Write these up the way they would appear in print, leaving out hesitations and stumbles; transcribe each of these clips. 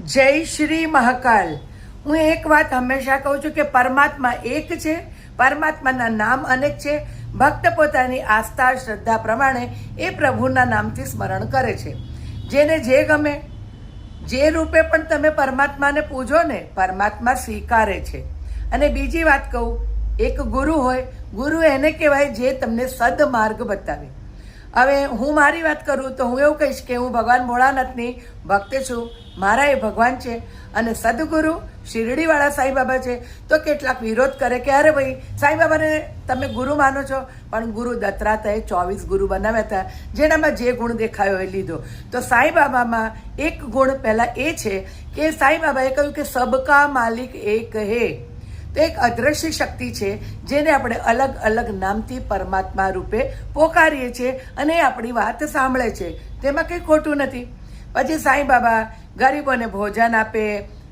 જય શ્રી મહાકાલ. હું એક વાત હંમેશા કહું છું કે પરમાત્મા એક છે, પરમાત્માના નામ અનેક છે. ભક્ત પોતાની આસ્થા શ્રદ્ધા પ્રમાણે એ પ્રભુના નામથી સ્મરણ કરે છે. જેને જે ગમે જે રૂપે પણ તમે પરમાત્માને પૂજો ને, પરમાત્મા સ્વીકારે છે. અને બીજી વાત કહું, એક ગુરુ હોય, ગુરુ એને કહેવાય જે તમને સદમાર્ગ બતાવે. હવે હું મારી વાત કરું તો હું એવું કહીશ કે હું ભગવાન ભોળાનાથની ભક્ત છું. મારા એ ભગવાન છે અને સદગુરુ શિરડીવાળા સાંઈબાબા છે. તો કેટલાક વિરોધ કરે કે અરે ભાઈ સાંઈબાબાને તમે ગુરુ માનો છો, પણ ગુરુ દત્તાત્રેય 24 ગુરુ બનાવ્યા હતા, જેનામાં જે ગુણ દેખાયો એ લીધો. તો સાંઈબાબામાં એક ગુણ પહેલાં એ છે કે સાંઈબાબાએ કહ્યું કે સબકા માલિક એક હે. તો એક અદ્રશ્ય શક્તિ છે જેને આપણે અલગ અલગ નામથી પરમાત્મા રૂપે પોકારીએ છીએ અને એ આપણી વાત સાંભળે છે. તેમાં કંઈ ખોટું નથી. પછી સાંઈબાબા ગરીબોને ભોજન આપે,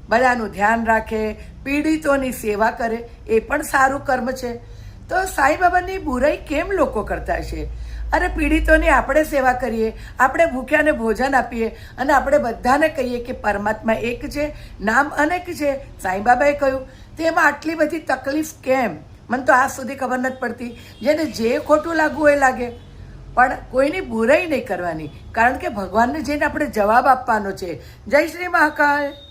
બધાનું ધ્યાન રાખે, પીડિતોની સેવા કરે, એ પણ સારું કર્મ છે. તો સાંઈબાબાની બુરાઈ કેમ લોકો કરતા છે? અરે પીડિતોની આપણે સેવા કરીએ, આપણે ભૂખ્યાને ભોજન આપીએ અને આપણે બધાને કહીએ કે પરમાત્મા એક છે, નામ અનેક છે. સાંઈબાબાએ કહ્યું તેમાં આટલી બધી તકલીફ કેમ? મને તો આજ સુધી ખબર નથી પડતી. જેને જે ખોટું લાગવું એ લાગે, પણ કોઈની બુરાઈ નહીં કરવાની, કારણ કે ભગવાનને જઈને આપણે જવાબ આપવાનો છે. જય શ્રી મહાકાલ.